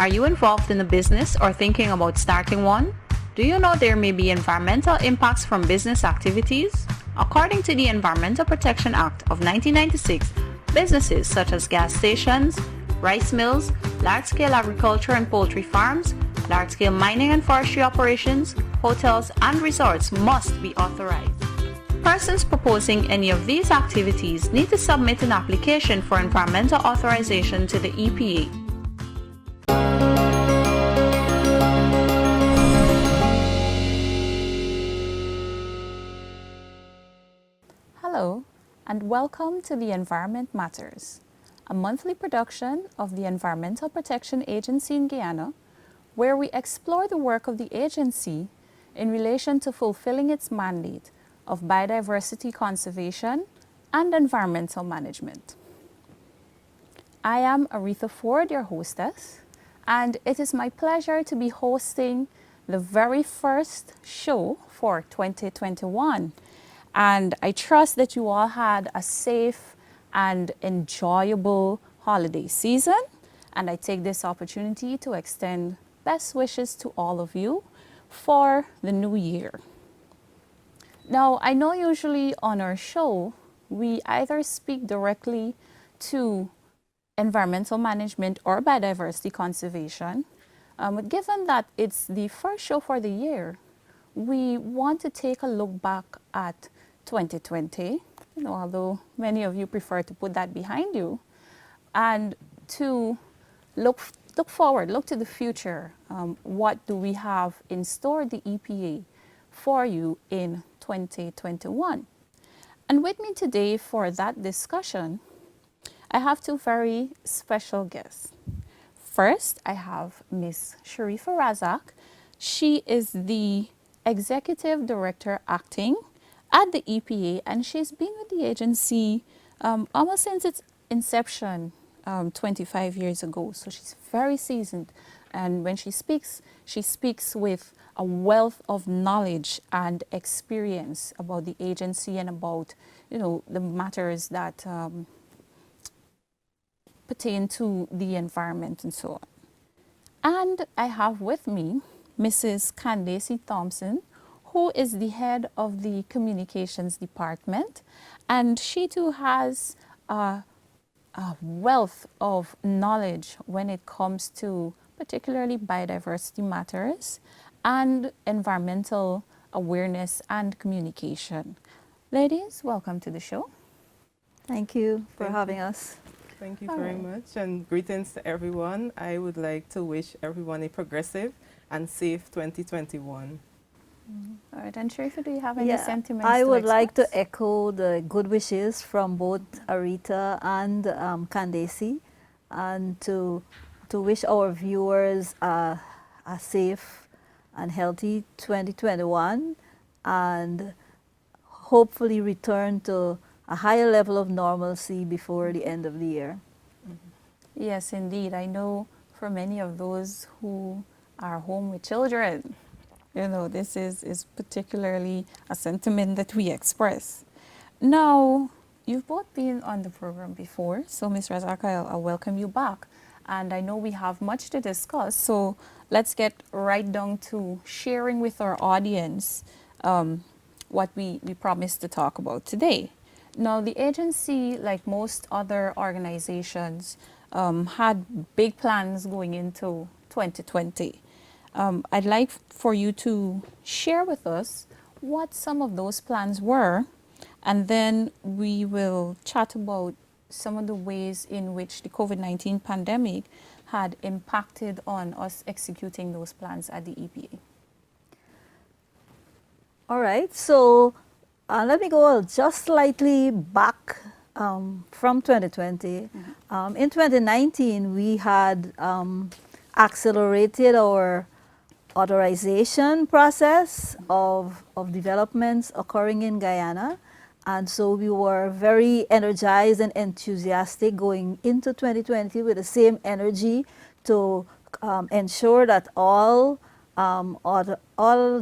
Are you involved in a business or thinking about starting one? Do you know there may be environmental impacts from business activities? According to the Environmental Protection Act of 1996, businesses such as gas stations, rice mills, large-scale agriculture and poultry farms, large-scale mining and forestry operations, hotels, and resorts must be authorized. Persons proposing any of these activities need to submit an application for environmental authorization to the EPA. Hello, and welcome to The Environment Matters, a monthly production of the Environmental Protection Agency in Guyana, where we explore the work of the agency in relation to fulfilling its mandate of biodiversity conservation and environmental management. I am Aretha Forde, your hostess, and it is my pleasure to be hosting the very first show for 2021. And I trust that you all had a safe and enjoyable holiday season. And I take this opportunity to extend best wishes to all of you for the new year. Now, I know usually on our show, we either speak directly to environmental management or biodiversity conservation. But given that it's the first show for the year, we want to take a look back at 2020, although many of you prefer to put that behind you, and to look forward, look to the future. What do we have in store at the EPA for you in 2021? And with me today for that discussion, I have two very special guests. First, I have Miss Sharifah Razack. She is the Executive Director Acting at the EPA, and she's been with the agency almost since its inception 25 years ago. So she's very seasoned, and when she speaks with a wealth of knowledge and experience about the agency and about the matters that pertain to the environment and so on. And I have with me Mrs. Candacie Thompson, who is the head of the communications department, and she too has a wealth of knowledge when it comes to particularly biodiversity matters and environmental awareness and communication. Ladies, welcome to the show. Thank you for having us. Thank you very much, and greetings to everyone. I would like to wish everyone a progressive and safe 2021. All right, and Sharifah, do you have any sentiments? I would like to express? echo the good wishes from both Aretha and Candacie, and to wish our viewers a safe and healthy 2021, and hopefully return to a higher level of normalcy before the end of the year. Yes, indeed. I know for many of those who are home with children, this is particularly a sentiment that we express. Now, you've both been on the program before, so Ms. Razack, I'll welcome you back. And I know we have much to discuss, so let's get right down to sharing with our audience what we promised to talk about today. Now, the agency, like most other organizations, had big plans going into 2020. I'd like for you to share with us what some of those plans were, and then we will chat about some of the ways in which the COVID-19 pandemic had impacted on us executing those plans at the EPA. All right, so let me go just slightly back from 2020. Mm-hmm. In 2019, we had accelerated our authorization process of developments occurring in Guyana. And so we were very energized and enthusiastic going into 2020 with the same energy to ensure that all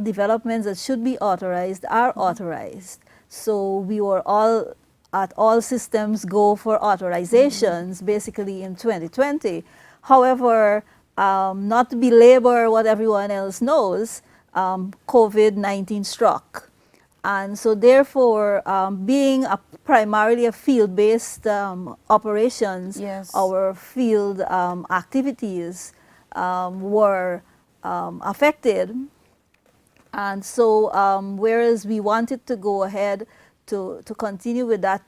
developments that should be authorized are authorized. So we were all systems go for authorizations basically in 2020. However, not to belabor what everyone else knows, COVID-19 struck. And so therefore, being primarily a field-based operations, Yes. our field activities were affected. And so whereas we wanted to go ahead to continue with that,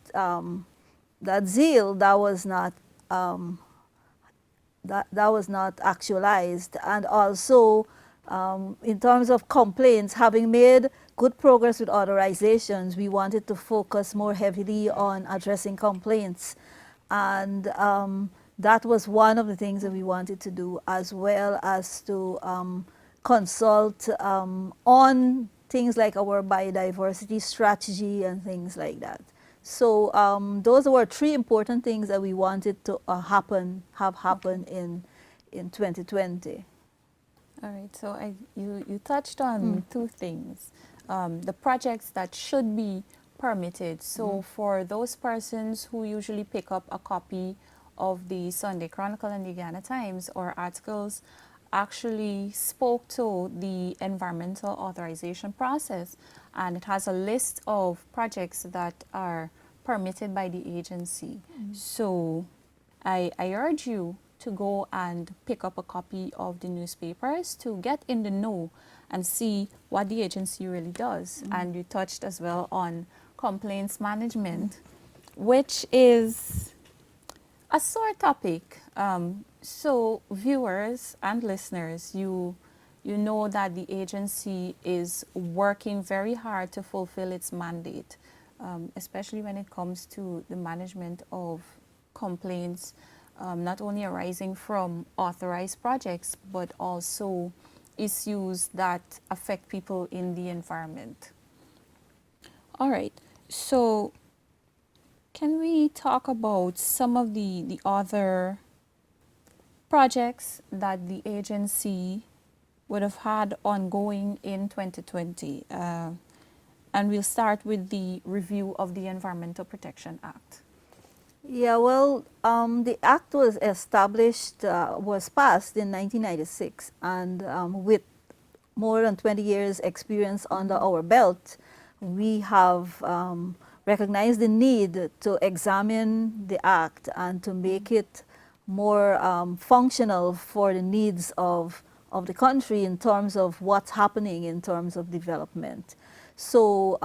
that zeal, that was not that was not actualized. And also, in terms of complaints, having made good progress with authorizations, we wanted to focus more heavily on addressing complaints. And that was one of the things that we wanted to do, as well as to consult on things like our biodiversity strategy and things like that. So those were three important things that we wanted to have happen in 2020. All right, so you touched on two things. The projects that should be permitted. So for those persons who usually pick up a copy of the Sunday Chronicle and the Guyana Times or articles, actually spoke to the environmental authorization process, and it has a list of projects that are permitted by the agency. So I urge you to go and pick up a copy of the newspapers to get in the know and see what the agency really does. And you touched as well on complaints management, which is a sore topic. So viewers and listeners, you know that the agency is working very hard to fulfill its mandate, especially when it comes to the management of complaints, not only arising from authorized projects, but also issues that affect people in the environment. All right, so can we talk about some of the other projects that the agency would have had ongoing in 2020? And we'll start with the review of the Environmental Protection Act. Yeah, well, the act was established, was passed in 1996, and with more than 20 years experience under our belt, we have recognized the need to examine the act and to make it more functional for the needs of the country in terms of what's happening in terms of development. So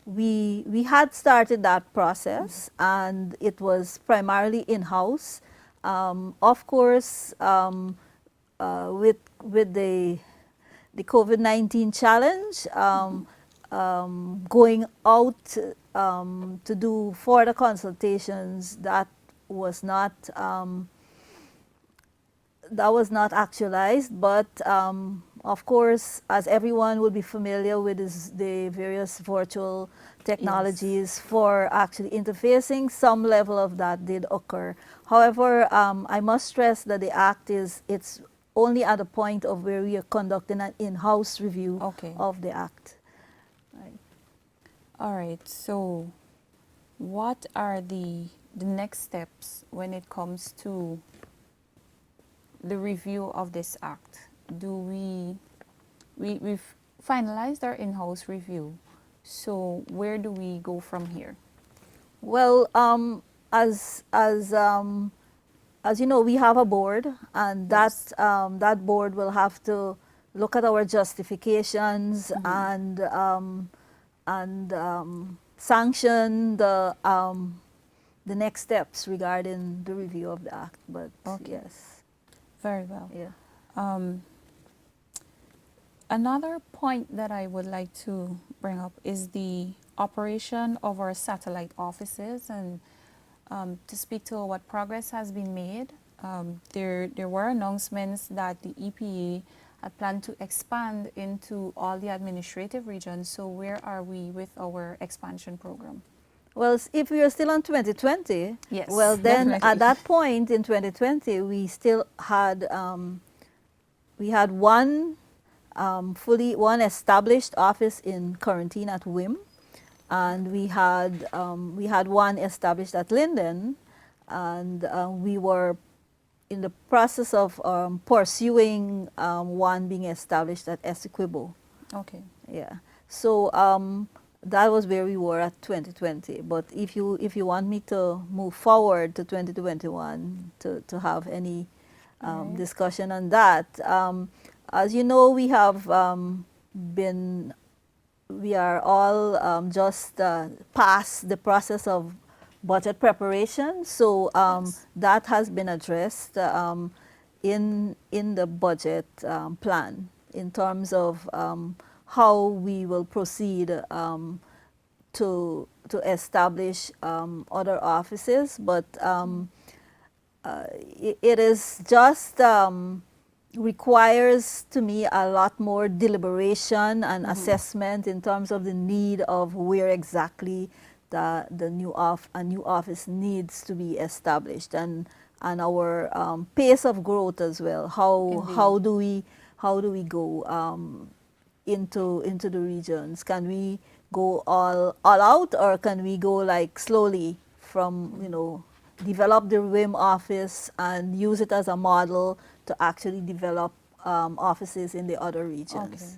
we had started that process, and it was primarily in-house. Of course, with the COVID-19 challenge, going out to do further consultations, that was not actualized. But of course, as everyone would be familiar with, the various virtual technologies for actually interfacing, some level of that did occur. However, I must stress that the act it's only at a point of where we are conducting an in-house review of the act. Right. All right, so what are the next steps when it comes to the review of this act? We've finalized our in-house review, so where do we go from here? Well, as you know, we have a board, and Yes. that board will have to look at our justifications and sanction the next steps regarding the review of the act. But yes, very well. Yeah. Another point that I would like to bring up is the operation of our satellite offices, and to speak to what progress has been made. There were announcements that the EPA had planned to expand into all the administrative regions. So where are we with our expansion program? Well, if we are still on 2020, yes, well then definitely. At that point in 2020, we still had one one established office in quarantine at WIM, and we had one established at Linden, and we were in the process of pursuing one being established at Essequibo. Okay. Yeah. So that was where we were at 2020. But if you want me to move forward to 2021 to have any Right. discussion on that, as you know, we have we are all just past the process of budget preparation. So Yes. that has been addressed in the budget plan in terms of how we will proceed to establish other offices. But it is just requires to me a lot more deliberation and assessment in terms of the need of where exactly a new office needs to be established, and our pace of growth as well. Indeed. How do we go into the regions? Can we go all out, or can we go like slowly from, develop the WIM office and use it as a model to actually develop offices in the other regions?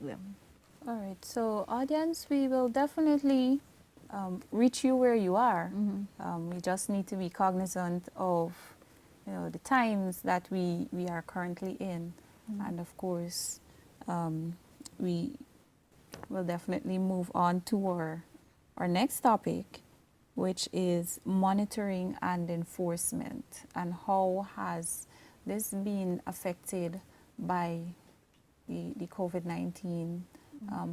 Yeah. All right. So, audience, we will definitely reach you where you are. We just need to be cognizant of, the times that we are currently in, and of course, we will definitely move on to our next topic, which is monitoring and enforcement, and how has this been affected by the COVID-19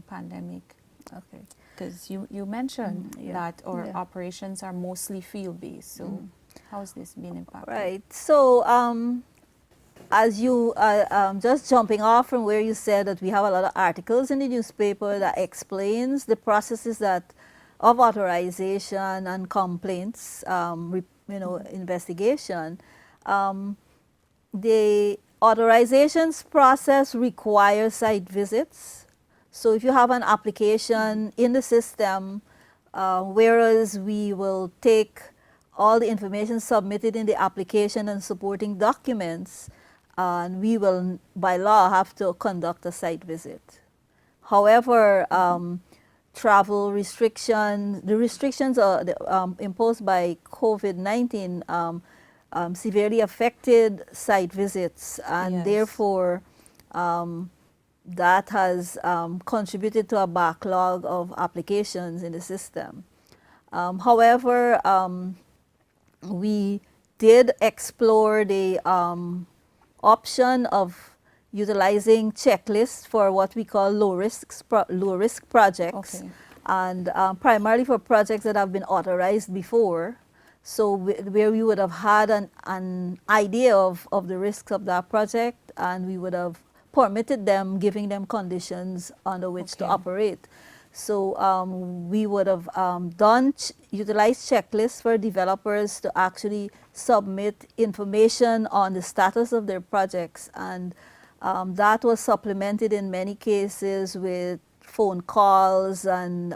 pandemic. Okay. Because you mentioned Yeah. that our Yeah. operations are mostly field-based. So how's this been impacted? Right. So as you just jumping off from where you said that we have a lot of articles in the newspaper that explains the processes that of authorization and complaints, investigation. The authorizations process requires site visits. So if you have an application in the system, whereas we will take all the information submitted in the application and supporting documents, and we will, by law, have to conduct a site visit. However, travel restrictions, the restrictions are imposed by COVID-19 severely affected site visits, and Yes. therefore that has contributed to a backlog of applications in the system. However, we did explore the option of utilizing checklists for what we call low risk projects, Okay. and primarily for projects that have been authorized before. So where we would have had an idea of the risks of that project, and we would have permitted them, giving them conditions under which to Okay. operate. So we would have utilized checklists for developers to actually submit information on the status of their projects, and that was supplemented in many cases with phone calls and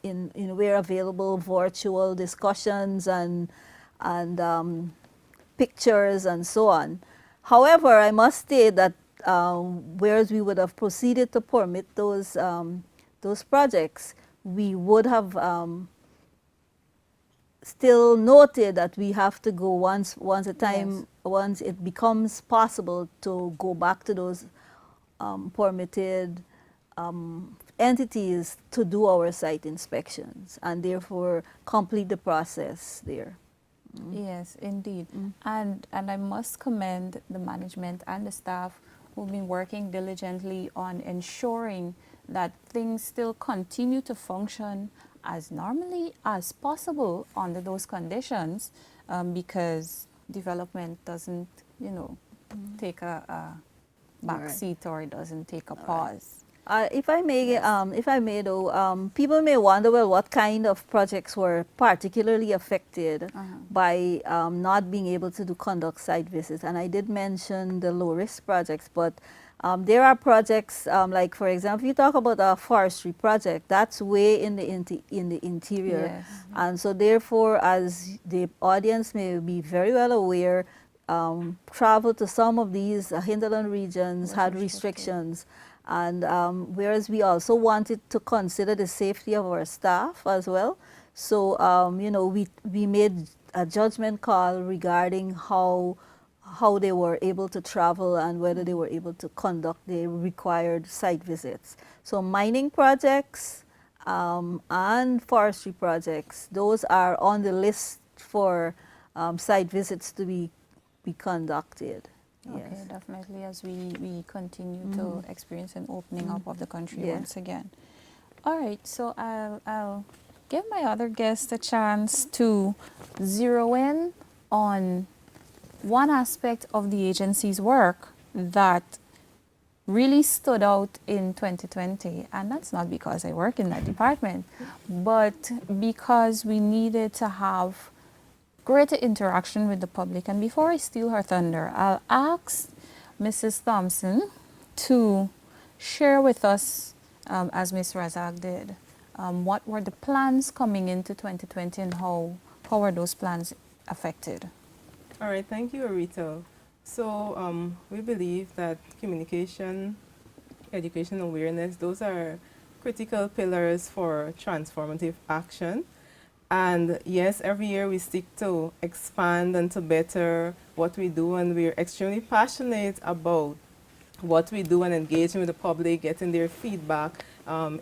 in where available, virtual discussions and pictures and so on. However, I must state that whereas we would have proceeded to permit those projects, we would have still noted that we have to go once a time, Yes. once it becomes possible to go back to those permitted entities to do our site inspections, and therefore complete the process there. Yes, indeed. And I must commend the management and the staff who've been working diligently on ensuring that things still continue to function as normally as possible under those conditions, because development doesn't, take a back Right. seat, or it doesn't take a pause. If I may, Yes. though, people may wonder, well, what kind of projects were particularly affected by not being able to conduct site visits. And I did mention the low-risk projects, but there are projects like, for example, you talk about a forestry project, that's way in the interior. Yes. And so therefore, as the audience may be very well aware, travel to some of these hinterland regions Was had restricted. restrictions. And whereas we also wanted to consider the safety of our staff as well. So, you know, we made a judgment call regarding how they were able to travel and whether they were able to conduct the required site visits. So mining projects and forestry projects, those are on the list for site visits to be conducted. Okay, Yes. definitely as we continue to experience an opening up of the country Yeah. once again. All right, so I'll give my other guests a chance to zero in on one aspect of the agency's work that really stood out in 2020. And that's not because I work in that department, but because we needed to have greater interaction with the public. And before I steal her thunder, I'll ask Mrs. Thompson to share with us, as Ms. Razack did, what were the plans coming into 2020 and how were those plans affected? All right, thank you, Aretha. So we believe that communication, education, awareness, those are critical pillars for transformative action. And yes, every year we seek to expand and to better what we do, and we're extremely passionate about what we do and engaging with the public, getting their feedback,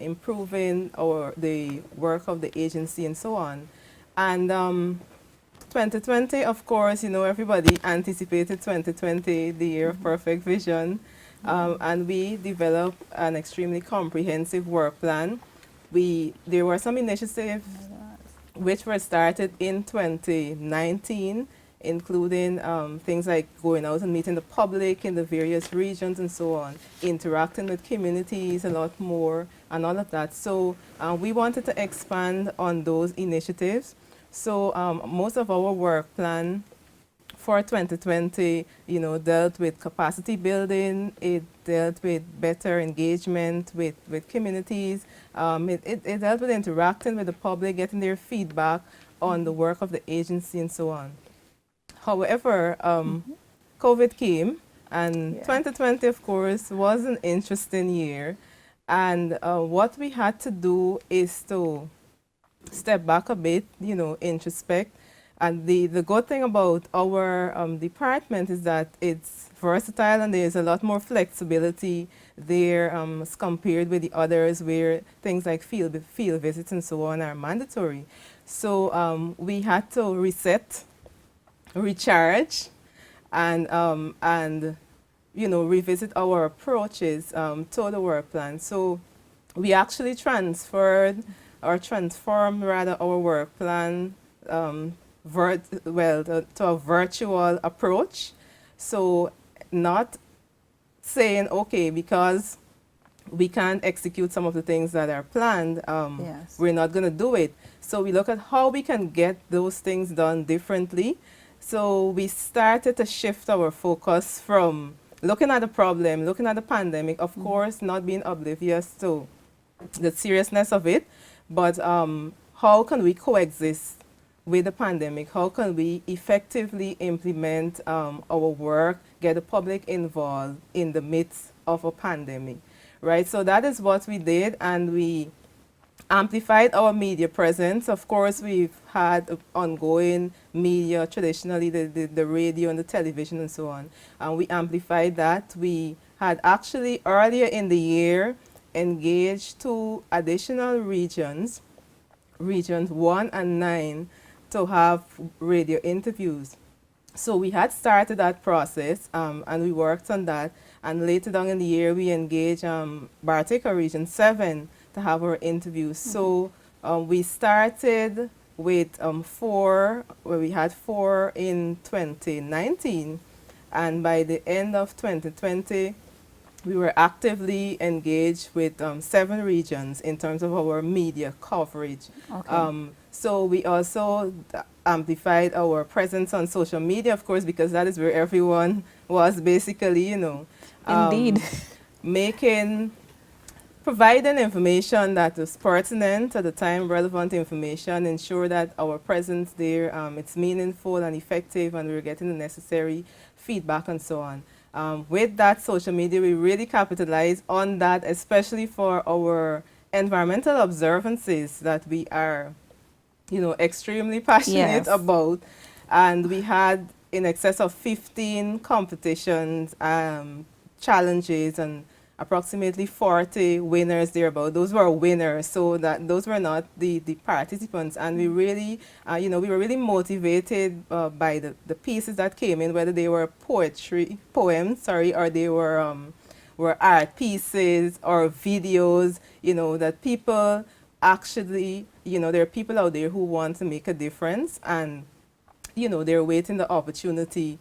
improving the work of the agency and so on. And 2020, of course, you know, everybody anticipated 2020, the year of perfect vision, and we developed an extremely comprehensive work plan. There were some initiatives which were started in 2019, including things like going out and meeting the public in the various regions and so on, interacting with communities a lot more, and all of that. So we wanted to expand on those initiatives. So most of our work plan for 2020, you know, dealt with capacity building, it dealt with better engagement with communities, it dealt with interacting with the public, getting their feedback on the work of the agency and so on. However, COVID came, and 2020, of course, was an interesting year. And what we had to do is to step back a bit, you know, introspect. And the good thing about our department is that it's versatile and there's a lot more flexibility there as compared with the others where things like field visits and so on are mandatory. So we had to reset, recharge, and you know, revisit our approaches to the work plan. So we actually transformed rather our work plan to a virtual approach. So not saying, okay, because we can't execute some of the things that are planned, Yes. we're not going to do it. So we look at how we can get those things done differently. So we started to shift our focus from looking at the problem, looking at the pandemic, of course, not being oblivious to the seriousness of it, but how can we coexist with the pandemic? How can we effectively implement our work, get the public involved in the midst of a pandemic, right? So that is what we did, and we amplified our media presence. Of course, we've had ongoing media, traditionally the radio and the television and so on, and we amplified that. We had actually earlier in the year engaged 2 additional regions 1 and 9, to have radio interviews. So we had started that process and we worked on that, and later down in the year we engaged Bartica Region 7 to have our interviews. So we started with 4, where we had 4 in 2019, and by the end of 2020 we were actively engaged with 7 regions in terms of our media coverage. Okay. So we also amplified our presence on social media, of course, because that is where everyone was basically, you know, Indeed. making providing information that is pertinent at the time, relevant information, ensure that our presence there, it's meaningful and effective, and we're getting the necessary feedback and so on. With that social media, we really capitalize on that, especially for our environmental observances that we are, extremely passionate Yes. about. And we had in excess of 15 competitions, challenges, and approximately 40 winners thereabout. Those were winners, so that those were not the participants. And we really, we were really motivated by the pieces that came in, whether they were poems, or they were art pieces or videos, that people actually, there are people out there who want to make a difference, and they're waiting the opportunity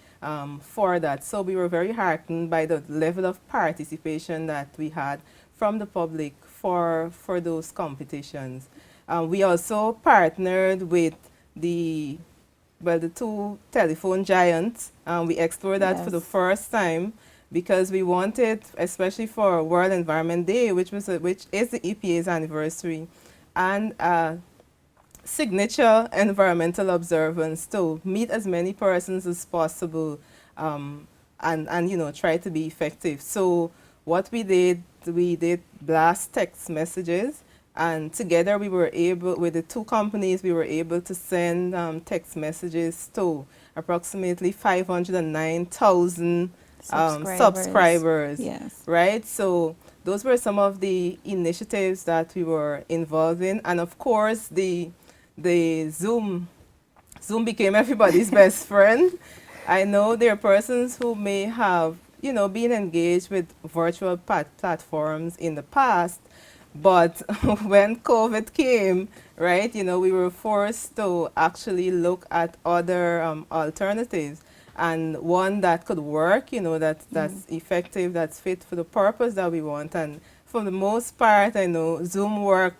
for that. So we were very heartened by the level of participation that we had from the public for those competitions. We also partnered with the two telephone giants. We explored that for the first time because we wanted, especially for World Environment Day, which is the EPA's anniversary, and signature environmental observance to meet as many persons as possible, and try to be effective. So what we did blast text messages, and together we were able, with the two companies, we were able to send text messages to approximately 509,000 subscribers. Yes. Right? So those were some of the initiatives that we were involved in. And of course, the Zoom became everybody's best friend. I know there are persons who may have, been engaged with virtual platforms in the past, but when COVID came, right, we were forced to actually look at other alternatives, and one that could work, that's effective, that's fit for the purpose that we want. And for the most part, I know Zoom worked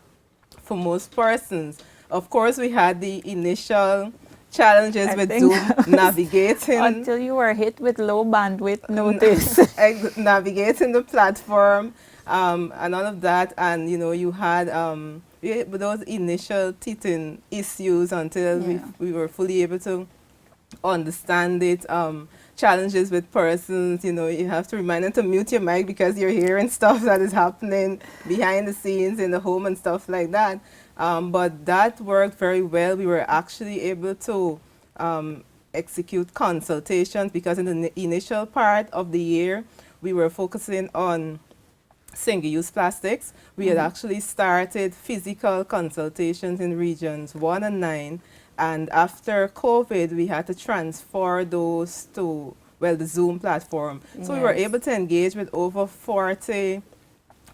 for most persons. Of course, we had the initial challenges with Zoom navigating. Until you were hit with low bandwidth notice. Navigating the platform, and all of that. And, you had those initial teething issues until we were fully able to understand it. Challenges with persons, you have to remind them to mute your mic because you're hearing stuff that is happening behind the scenes in the home and stuff like that. But that worked very well. We were actually able to execute consultations because in the initial part of the year, we were focusing on single-use plastics. We had actually started physical consultations in regions 1 and 9. And after COVID, we had to transfer those to, the Zoom platform. So we were able to engage with over 40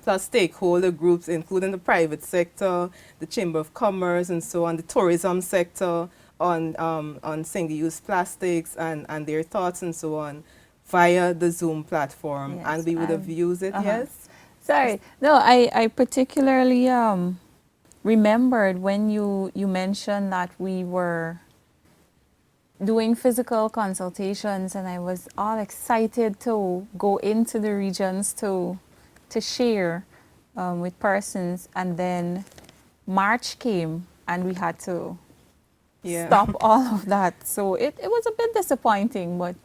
plus stakeholder groups, including the private sector, the Chamber of Commerce, and so on, the tourism sector, on single-use plastics and their thoughts and so on, via the Zoom platform. Yes, and we would have used it, yes? Sorry. No, I particularly remembered when you mentioned that we were doing physical consultations, and I was all excited to go into the regions to share with persons, and then March came and we had to stop all of that. So it was a bit disappointing, but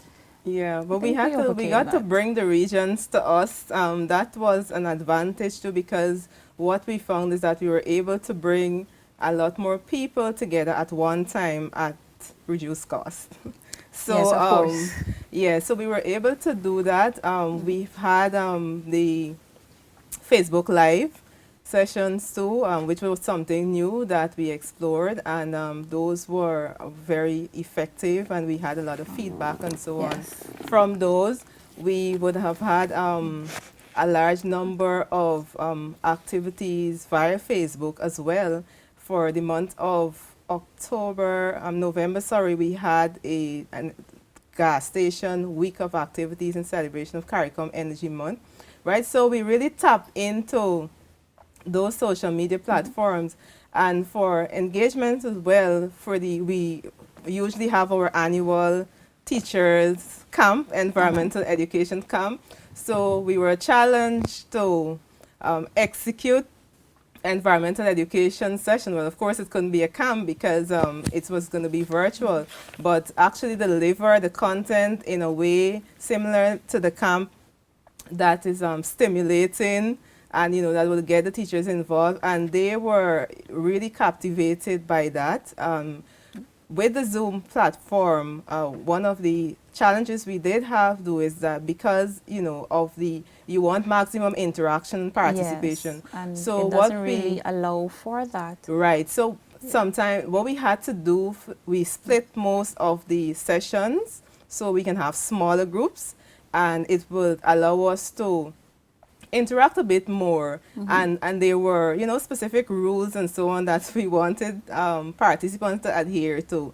but we got to bring the regions to us. That was an advantage too, because what we found is that we were able to bring a lot more people together at one time at reduced cost. So yes, of course. So we were able to do that. We've had the Facebook Live sessions too, which was something new that we explored, and those were very effective, and we had a lot of feedback and so on. From those, we would have had a large number of activities via Facebook as well. For the month of November, we had a gas station week of activities in celebration of CARICOM Energy Month, right? So we really tap into those social media platforms, and for engagement as well. We usually have our annual teachers camp, environmental education camp. So we were challenged to execute environmental education session. Well, of course, it couldn't be a camp because it was going to be virtual, but actually deliver the content in a way similar to the camp that is stimulating, and that will get the teachers involved, and they were really captivated by that. With the Zoom platform, one of the challenges we did have though is that because you want maximum interaction and participation. Yes, and So it doesn't really allow for that. Right. So sometimes what we had to do, we split most of the sessions so we can have smaller groups, and it would allow us to interact a bit more. And there were specific rules and so on that we wanted participants to adhere to,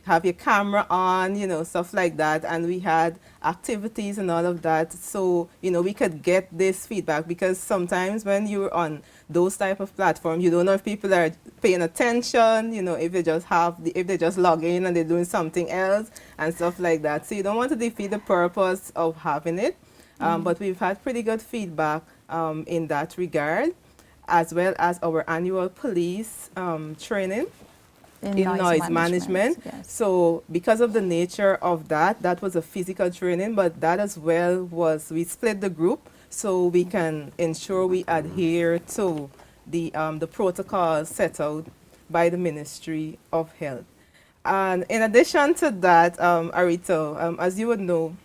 have your camera on, stuff like that, and we had activities and all of that, so we could get this feedback, because sometimes when you're on those type of platforms, you don't know if people are paying attention, if they just log in and they're doing something else and stuff like that, so you don't want to defeat the purpose of having it. But we've had pretty good feedback in that regard, as well as our annual police training in noise management. Yes. So because of the nature of that was a physical training, but that as well we split the group so we can ensure we adhere to the protocols set out by the Ministry of Health. And in addition to that, Aretha, as you would know,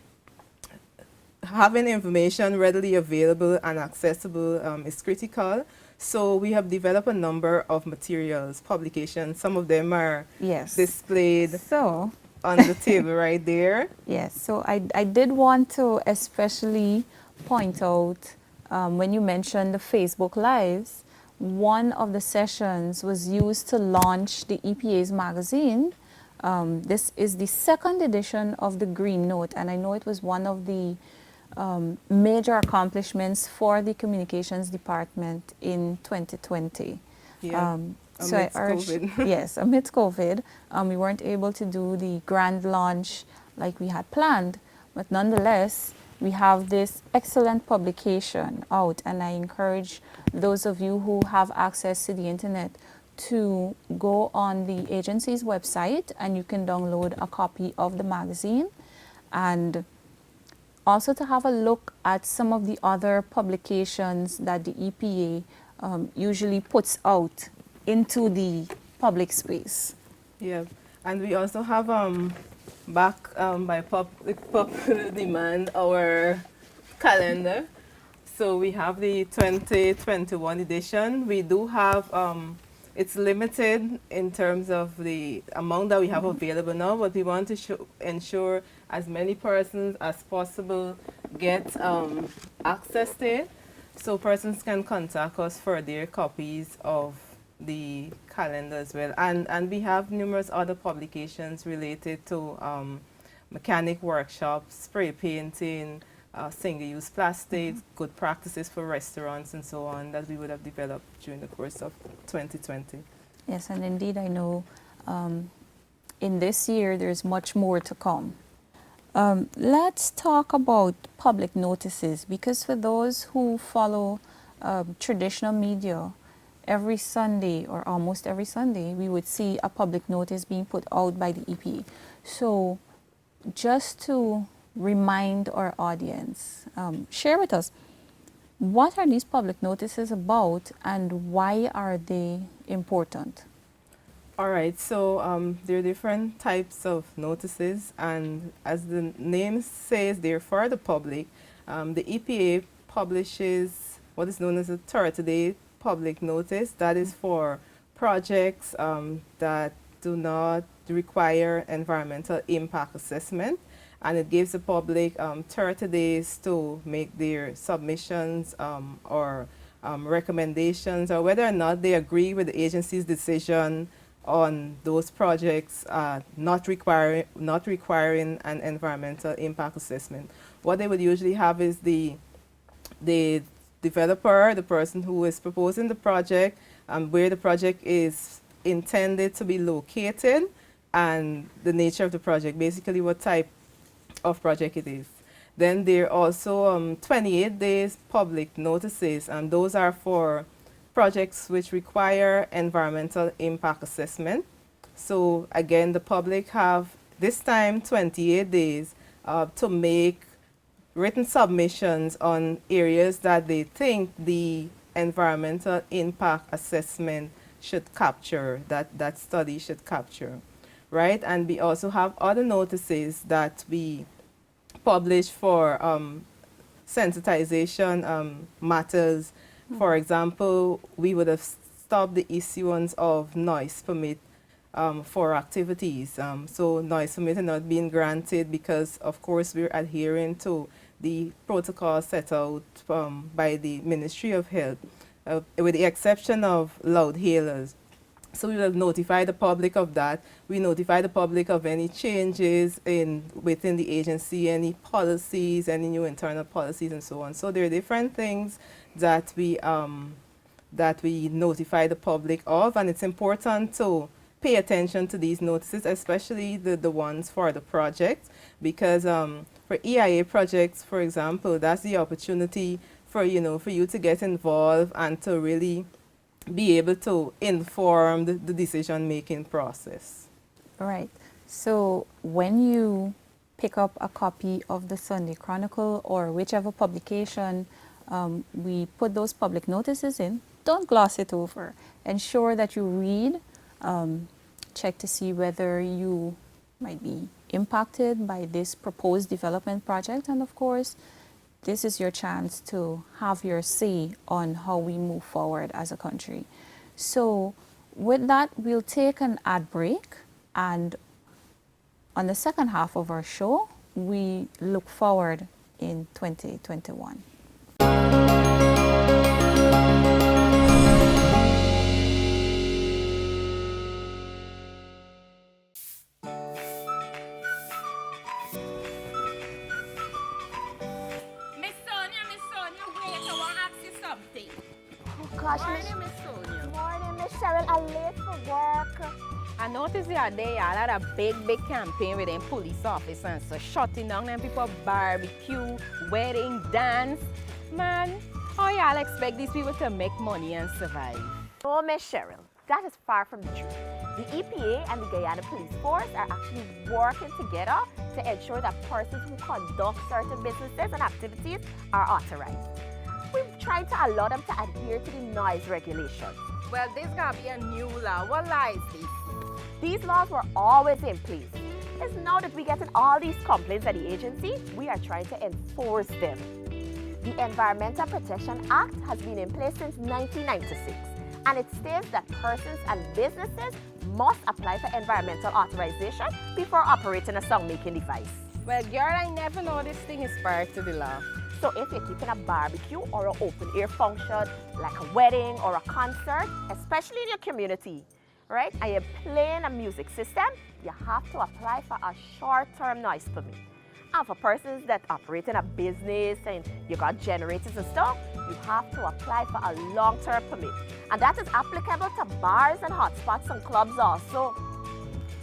having information readily available and accessible is critical. So we have developed a number of materials, publications. Some of them are displayed on the table right there. Yes, so I did want to especially point out when you mentioned the Facebook Lives, one of the sessions was used to launch the EPA's magazine. This is the second edition of the Green Note, and I know it was one of the major accomplishments for the communications department in 2020. Yeah. So I urge, yes, amidst COVID, we weren't able to do the grand launch like we had planned, but nonetheless, we have this excellent publication out, and I encourage those of you who have access to the internet to go on the agency's website, and you can download a copy of the magazine, and also to have a look at some of the other publications that the EPA usually puts out into the public space. Yeah, and we also have back by popular demand our calendar. So we have the 2021 edition. We do have it's limited in terms of the amount that we have available now, but we want to ensure as many persons as possible get access to it. So persons can contact us for their copies of the calendar as well. And we have numerous other publications related to mechanic workshops, spray painting, single-use plastics, good practices for restaurants and so on that we would have developed during the course of 2020. Yes, and indeed I know in this year there's much more to come. Let's talk about public notices, because for those who follow traditional media, every Sunday or almost every Sunday we would see a public notice being put out by the EPA. So just to remind our audience, share with us, what are these public notices about and why are they important? All right, so there are different types of notices, and as the name says, they're for the public. The EPA publishes what is known as a 30-day public notice. That is for projects that do not require environmental impact assessment, and it gives the public 30 days to make their submissions or recommendations, or whether or not they agree with the agency's decision on those projects not requiring an environmental impact assessment. What they would usually have is the developer, the person who is proposing the project, where the project is intended to be located, and the nature of the project, basically what type of project it is. Then there are also 28 days public notices, and those are for projects which require environmental impact assessment. So again, the public have this time 28 days to make written submissions on areas that they think the environmental impact assessment should capture, that study should capture, right? And we also have other notices that we publish for sensitization matters. For example, we would have stopped the issuance of noise permit for activities. So noise permit are not being granted because, of course, we're adhering to the protocol set out by the Ministry of Health, with the exception of loud hailers. So we will notify the public of that. We notify the public of any changes within the agency, any policies, any new internal policies, and so on. So there are different things that we notify the public of, and it's important to pay attention to these notices, especially the ones for the project, because for EIA projects, for example, that's the opportunity for you to get involved and to really be able to inform the decision-making process. Right. So when you pick up a copy of the Sunday Chronicle or whichever publication we put those public notices in, don't gloss it over. Ensure that you read, check to see whether you might be impacted by this proposed development project, and of course, this is your chance to have your say on how we move forward as a country. So with that, we'll take an ad break, and on the second half of our show, we look forward in 2021. Gosh, Morning, Miss Cheryl. I'm late for work. I noticed the other day y'all had a big campaign with them police officers, so shutting down them people barbecue, wedding, dance. Man, how y'all expect these people to make money and survive? Oh, Miss Cheryl, that is far from the truth. The EPA and the Guyana Police Force are actually working together to ensure that persons who conduct certain businesses and activities are authorized. We've tried to allow them to adhere to the noise regulations. Well, this gotta be a new law. What law is this? These laws were always in place. It's now that we're getting all these complaints at the agency, we are trying to enforce them. The Environmental Protection Act has been in place since 1996, and it states that persons and businesses must apply for environmental authorization before operating a sound-making device. Well, girl, I never know this thing is prior to the law. So if you're keeping a barbecue or an open-air function, like a wedding or a concert, especially in your community, right, and you're playing a music system, you have to apply for a short-term noise permit. And for persons that operate in a business and you got generators and stuff, you have to apply for a long-term permit. And that is applicable to bars and hotspots and clubs also.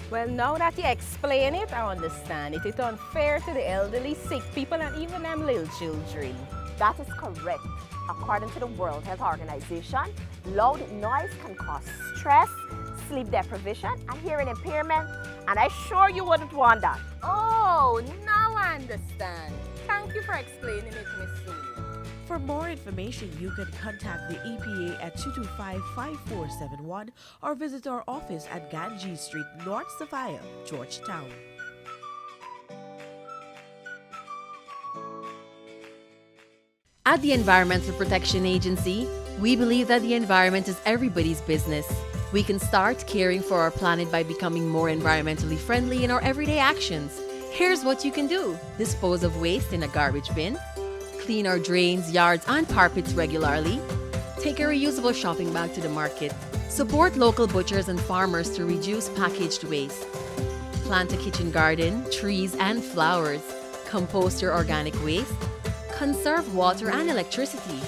Well, now that you explain it, I understand it. It's unfair to the elderly, sick people, and even them little children. That is correct. According to the World Health Organization, loud noise can cause stress, sleep deprivation, and hearing impairment. And I'm sure you wouldn't want that. Oh, now I understand. Thank you for explaining it, Miss Sonia. For more information, you can contact the EPA at 225-5471 or visit our office at Ganji Street, North Sophia, Georgetown. At the Environmental Protection Agency, we believe that the environment is everybody's business. We can start caring for our planet by becoming more environmentally friendly in our everyday actions. Here's what you can do: dispose of waste in a garbage bin, clean our drains, yards, and carpets regularly, take a reusable shopping bag to the market, support local butchers and farmers to reduce packaged waste, plant a kitchen garden, trees and flowers, compost your organic waste, conserve water and electricity,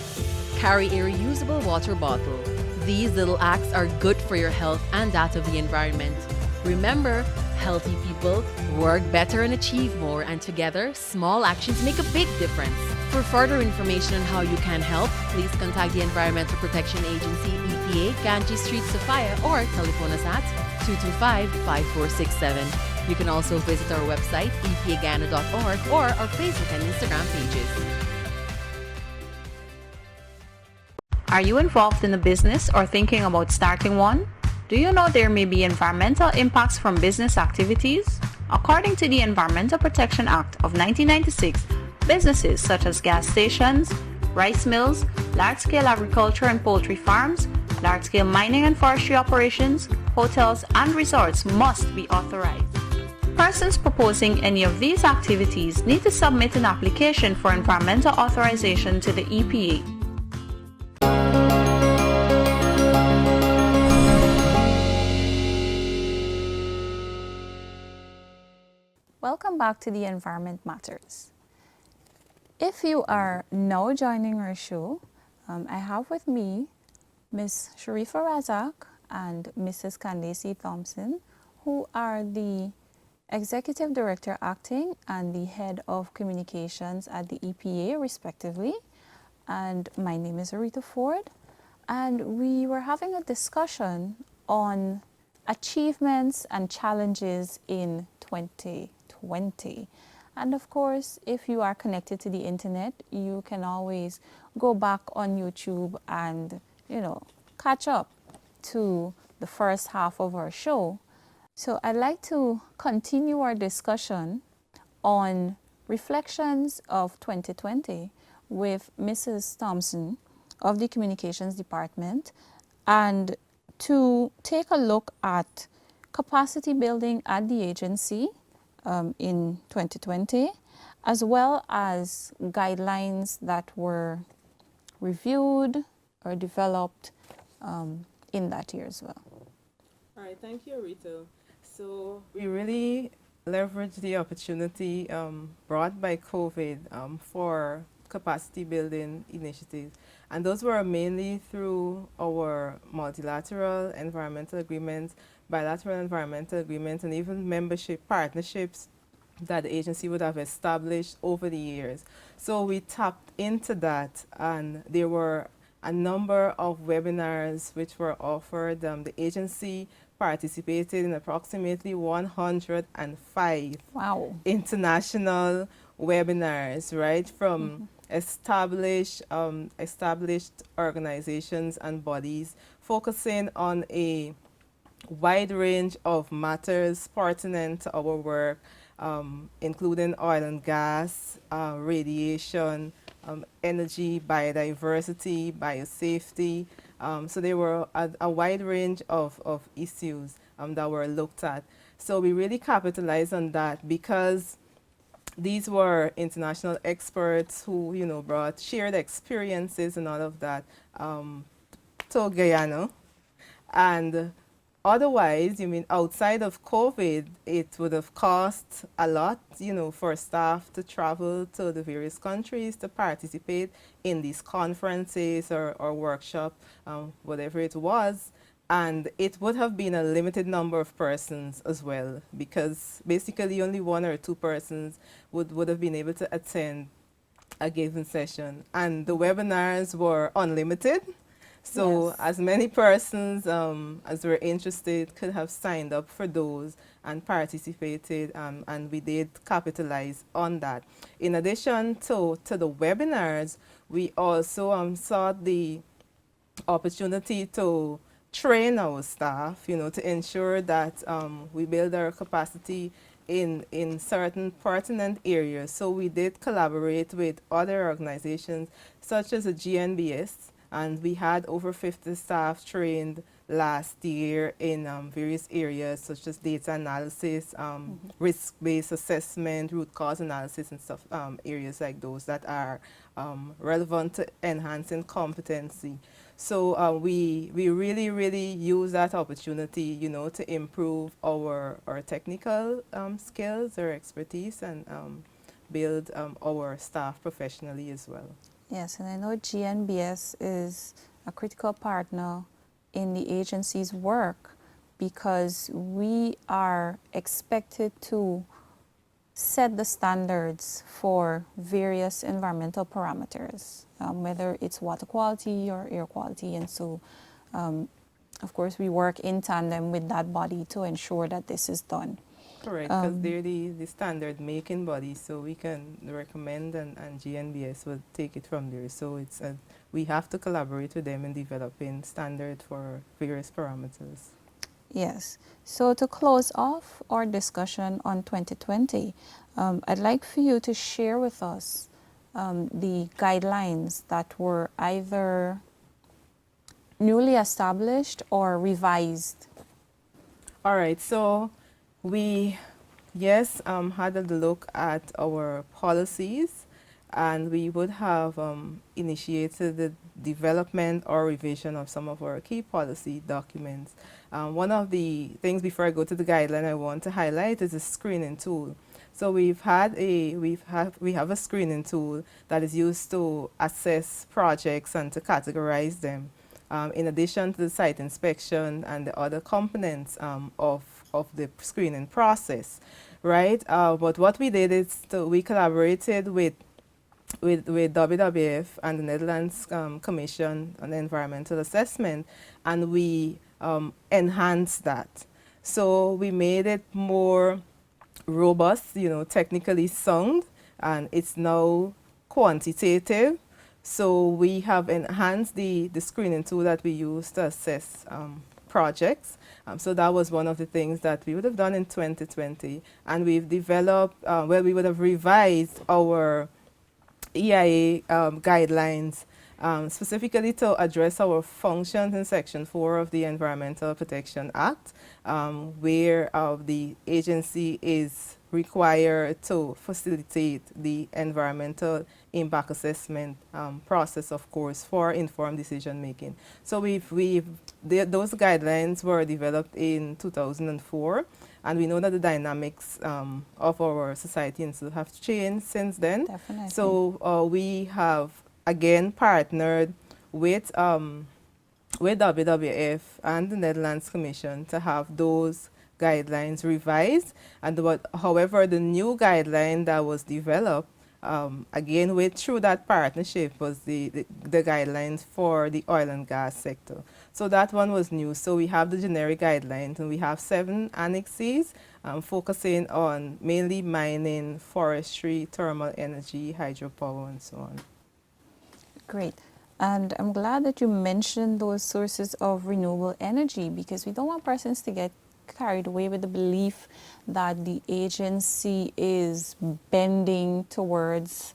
carry a reusable water bottle. These little acts are good for your health and that of the environment. Remember, healthy people work better and achieve more, and together, small actions make a big difference. For further information on how you can help, please contact the Environmental Protection Agency, EPA, Ganges Street, Sophia, or telephone us at 225-5467. You can also visit our website, epaguyana.org, or our Facebook and Instagram pages. Are you involved in a business or thinking about starting one? Do you know there may be environmental impacts from business activities? According to the Environmental Protection Act of 1996, businesses such as gas stations, rice mills, large-scale agriculture and poultry farms, large-scale mining and forestry operations, hotels, and resorts must be authorized. Persons proposing any of these activities need to submit an application for environmental authorization to the EPA. Welcome back to the Environment Matters. If you are now joining our show, I have with me Ms. Sharifah Razack and Mrs. Candacie Thompson, who are the Executive Director Acting and the Head of Communications at the EPA, respectively. And my name is Aretha Forde, and we were having a discussion on achievements and challenges in 2020. And of course, if you are connected to the internet, you can always go back on YouTube and, catch up to the first half of our show. So I'd like to continue our discussion on reflections of 2020 with Mrs. Thompson of the Communications Department, and to take a look at capacity building at the agency in 2020, as well as guidelines that were reviewed or developed in that year as well. All right, thank you, Aretha. So we really leveraged the opportunity brought by COVID for capacity building initiatives. And those were mainly through our multilateral environmental agreements, bilateral environmental agreements, and even membership partnerships that the agency would have established over the years. So we tapped into that, and there were a number of webinars which were offered. The agency participated in approximately 105 international webinars, right, from established organizations and bodies, focusing on a wide range of matters pertinent to our work, including oil and gas, radiation, energy, biodiversity, biosafety. So there were a wide range of issues that were looked at. So we really capitalized on that because these were international experts who, brought shared experiences and all of that to Guyana. And otherwise, outside of COVID, it would have cost a lot, for staff to travel to the various countries to participate in these conferences or workshop, whatever it was. And it would have been a limited number of persons as well, because basically only one or two persons would have been able to attend a given session. And the webinars were unlimited. So yes, as many persons as were interested could have signed up for those and participated, and we did capitalize on that. In addition to the webinars, we also sought the opportunity to train our staff, to ensure that we build our capacity in certain pertinent areas. So we did collaborate with other organizations such as the GNBS, and we had over 50 staff trained last year in various areas such as data analysis, risk-based assessment, root cause analysis and stuff, areas like those that are relevant to enhancing competency. So we really, really use that opportunity, to improve our technical skills, our expertise, and build our staff professionally as well. Yes, and I know GNBS is a critical partner in the agency's work because we are expected to set the standards for various environmental parameters, whether it's water quality or air quality. And so, of course, we work in tandem with that body to ensure that this is done. Correct, because they're the standard making body, so we can recommend and GNBS will take it from there. So it's we have to collaborate with them in developing standard for various parameters. Yes. So to close off our discussion on 2020, I'd like for you to share with us the guidelines that were either newly established or revised. All right, so we, yes, had a look at our policies, and we would have initiated the development or revision of some of our key policy documents. One of the things before I go to the guideline I want to highlight is a screening tool. So we have a screening tool that is used to assess projects and to categorize them. In addition to the site inspection and the other components of the screening process, right? But what we did is we collaborated with WWF and the Netherlands Commission on Environmental Assessment, and we enhanced that. So we made it more robust, technically sound, and it's now quantitative. So we have enhanced the screening tool that we use to assess projects. So that was one of the things that we would have done in 2020. And we've developed, we would have revised our EIA guidelines specifically to address our functions in Section 4 of the Environmental Protection Act, where the agency is required to facilitate the environmental impact assessment process, of course, for informed decision making. So those guidelines were developed in 2004, and we know that the dynamics of our society and so have changed since then. Definitely. So we have again partnered with WWF and the Netherlands Commission to have those guidelines revised. And however, the new guideline that was developed, again through that partnership, was the guidelines for the oil and gas sector. So that one was new. So we have the generic guidelines, and we have 7 annexes focusing on mainly mining, forestry, thermal energy, hydropower, and so on. Great. And I'm glad that you mentioned those sources of renewable energy, because we don't want persons to get carried away with the belief that the agency is bending towards,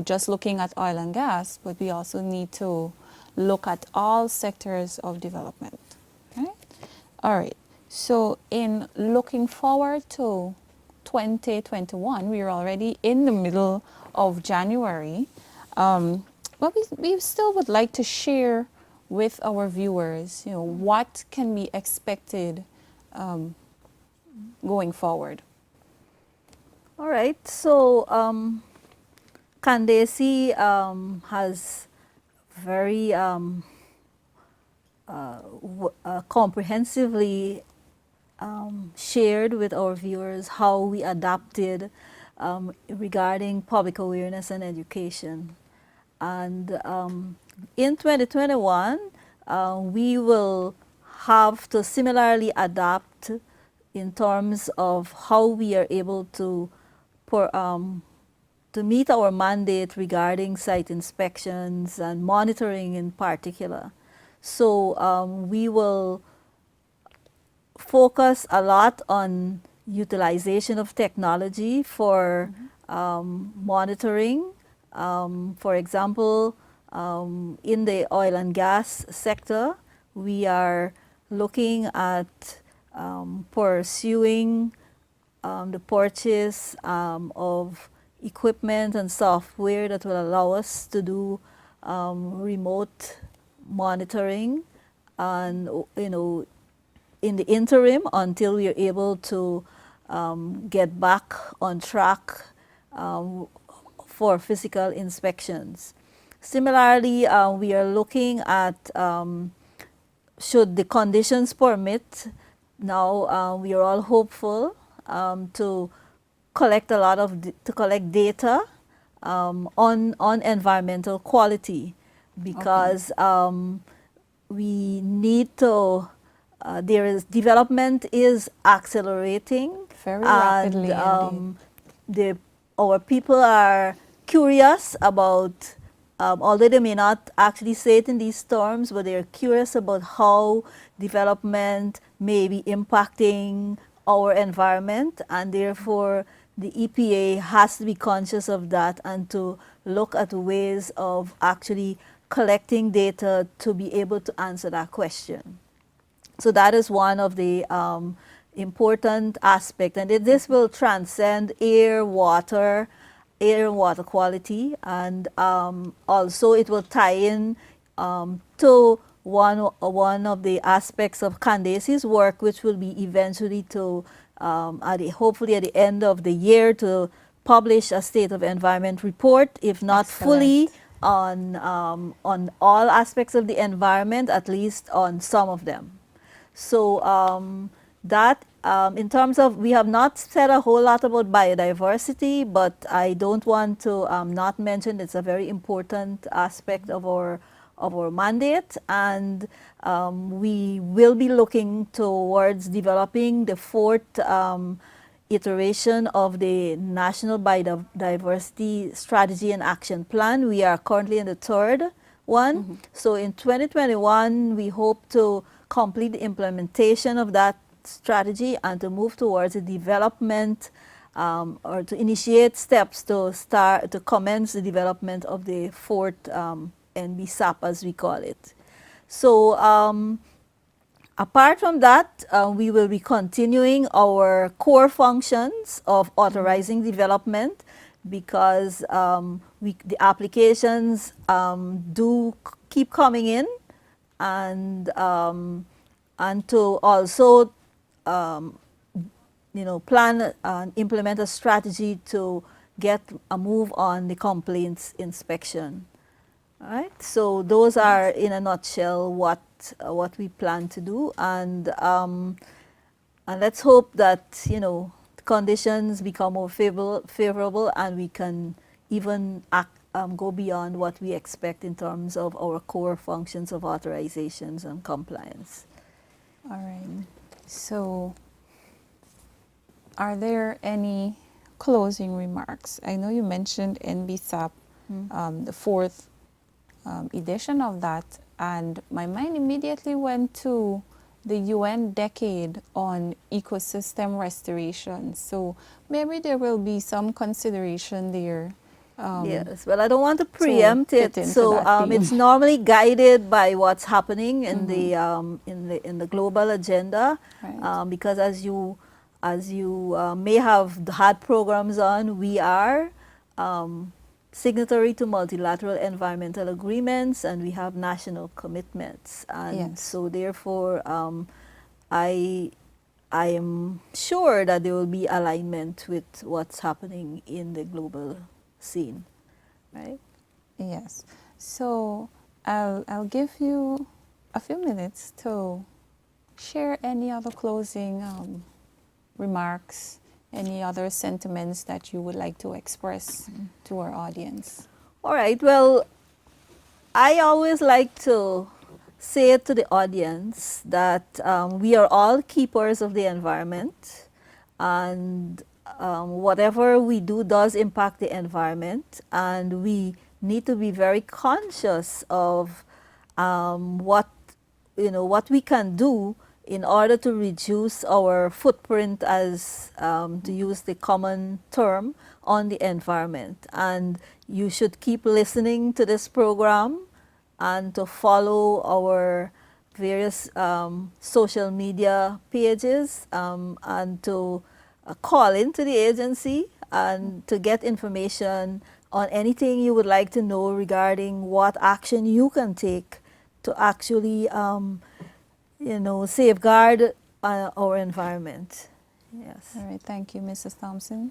just looking at oil and gas, but we also need to look at all sectors of development. Okay? All right. So in looking forward to 2021, we are already in the middle of January. But we still would like to share with our viewers, what can be expected going forward. All right. So Candacie has very comprehensively shared with our viewers how we adapted regarding public awareness and education. And in 2021, we will have to similarly adapt in terms of how we are able to meet our mandate regarding site inspections and monitoring in particular. So we will focus a lot on utilization of technology for monitoring. For example, in the oil and gas sector, we are looking at pursuing the purchase of equipment and software that will allow us to do remote monitoring, and in the interim, until we are able to get back on track for physical inspections. Similarly, we are looking at, should the conditions permit, now we are all hopeful to collect a lot of to collect data on environmental quality, because we need to there is development is accelerating Very and rapidly indeed. our people are curious about although they may not actually say it in these terms, but they're curious about how development may be impacting our environment, and therefore the EPA has to be conscious of that and to look at ways of actually collecting data to be able to answer that question. So that is one of the important aspects, and this will transcend air, water quality, and also it will tie in to one of the aspects of Candacie's work, which will be eventually to hopefully at the end of the year to publish a state of environment report, if not fully on all aspects of the environment, at least on some of them. So that in terms of, we have not said a whole lot about biodiversity, but I don't want to not mention it's a very important aspect of our mandate, and we will be looking towards developing the fourth iteration of the National Biodiversity Strategy and Action Plan. We are currently in the third one. So in 2021, we hope to complete the implementation of that strategy and to move towards the development or to initiate steps to commence the development of the fourth NBSAP, as we call it. So apart from that, we will be continuing our core functions of authorizing development, because the applications do keep coming in, and to also plan and implement a strategy to get a move on the complaints inspection. All right, so those are in a nutshell what we plan to do, and let's hope that the conditions become more favorable, and we can even go beyond what we expect in terms of our core functions of authorizations and compliance. All right. So, are there any closing remarks? I know you mentioned NBSAP, the fourth edition of that, and my mind immediately went to the UN decade on ecosystem restoration. So maybe there will be some consideration there. Yes, well, I don't want to preempt it. So it's normally guided by what's happening in the global agenda, right. Because as you may have had programs on, we are signatory to multilateral environmental agreements, and we have national commitments, and so therefore I am sure that there will be alignment with what's happening in the global scene, right? Yes. So I'll give you a few minutes to share any other closing remarks, any other sentiments that you would like to express to our audience. All right. Well, I always like to say to the audience that we are all keepers of the environment, and whatever we do does impact the environment, and we need to be very conscious of what we can do in order to reduce our footprint, as to use the common term, on the environment. And you should keep listening to this program and to follow our various social media pages, and to call into the agency and to get information on anything you would like to know regarding what action you can take to actually safeguard our environment. Yes. All right. Thank you, Mrs. Thompson.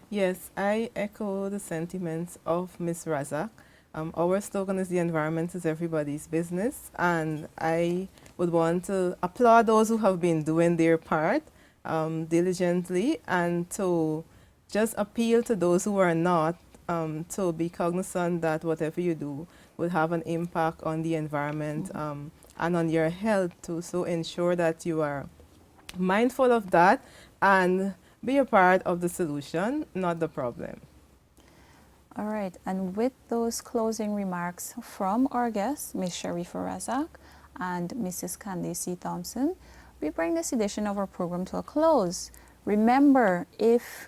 Yes, I echo the sentiments of Ms. Razack. Our slogan is the environment is everybody's business, and I would want to applaud those who have been doing their part diligently, and to just appeal to those who are not to be cognizant that whatever you do will have an impact on the environment and on your health too. So ensure that you are mindful of that and be a part of the solution, not the problem. All right, and with those closing remarks from our guests, Ms. Sharifah Razack and Mrs. Candacie Thompson, we bring this edition of our program to a close. Remember, if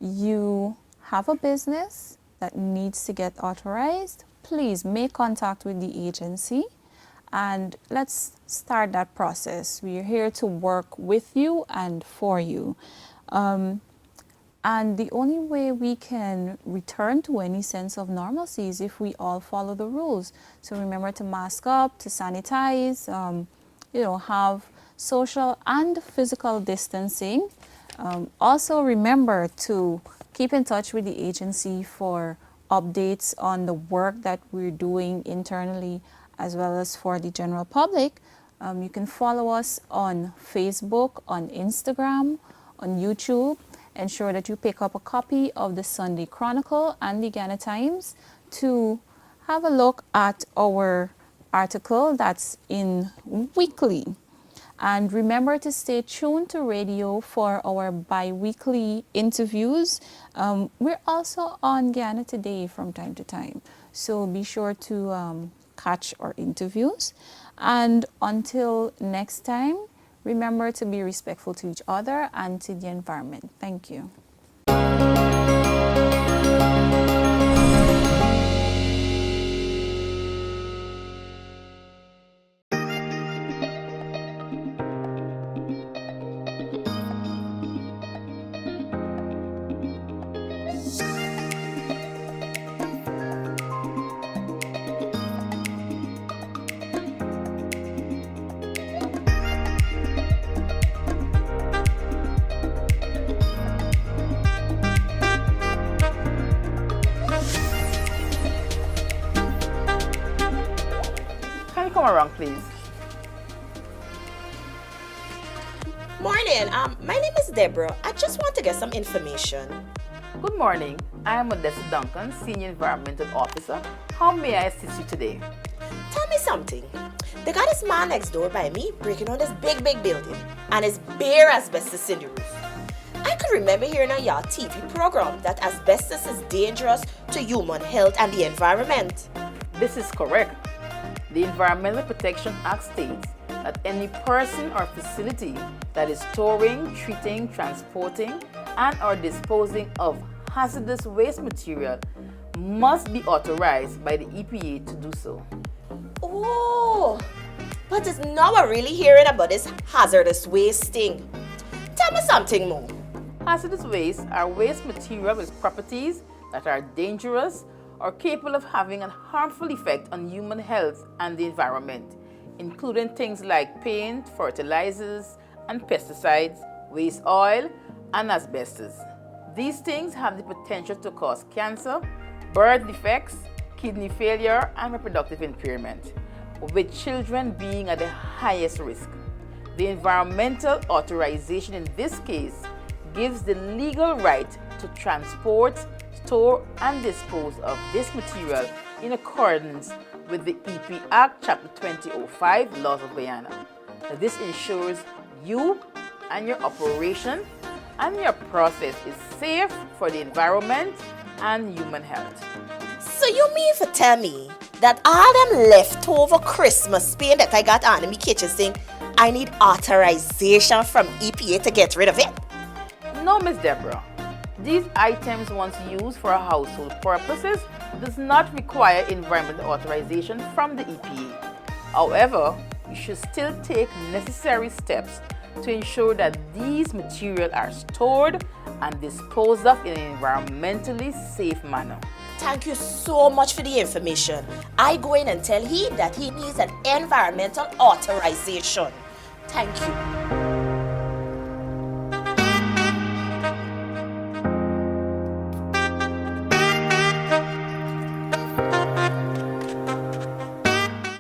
you have a business that needs to get authorized, please make contact with the agency and let's start that process. We are here to work with you and for you. And the only way we can return to any sense of normalcy is if we all follow the rules. So remember to mask up, to sanitize, have social and physical distancing. Also remember to keep in touch with the agency for updates on the work that we're doing internally as well as for the general public. You can follow us on Facebook, on Instagram, on YouTube. Ensure that you pick up a copy of the Sunday Chronicle and the Guyana Times to have a look at our article that's in weekly. And remember to stay tuned to radio for our bi-weekly interviews. We're also on Guyana Today from time to time, so be sure to catch our interviews. And until next time, remember to be respectful to each other and to the environment. Thank you. Come around, please. Morning. My name is Deborah. I just want to get some information. Good morning. I am Moderator Duncan, Senior Environmental Officer. How may I assist you today? Tell me something. They got this man next door by me breaking on this big building, and it's bare asbestos in the roof. I could remember hearing on your TV program that asbestos is dangerous to human health and the environment. This is correct. The Environmental Protection Act states that any person or facility that is storing, treating, transporting, and or disposing of hazardous waste material must be authorized by the EPA to do so. Oh, but it's now I'm really hearing about this hazardous waste thing. Tell me something more. Hazardous waste are waste material with properties that are dangerous or capable of having a harmful effect on human health and the environment, including things like paint, fertilizers, and pesticides, waste oil, and asbestos. These things have the potential to cause cancer, birth defects, kidney failure, and reproductive impairment, with children being at the highest risk. The environmental authorization in this case gives the legal right to transport, store, and dispose of this material in accordance with the EPA Act Chapter 2005 Laws of Guyana. Now, this ensures you and your operation and your process is safe for the environment and human health. So you mean to tell me that all them leftover Christmas paint that I got on in my kitchen sink, I need authorization from EPA to get rid of it? No, Miss Deborah. These items, once used for household purposes, does not require environmental authorization from the EPA. However, you should still take necessary steps to ensure that these materials are stored and disposed of in an environmentally safe manner. Thank you so much for the information. I go in and tell him that he needs an environmental authorization. Thank you.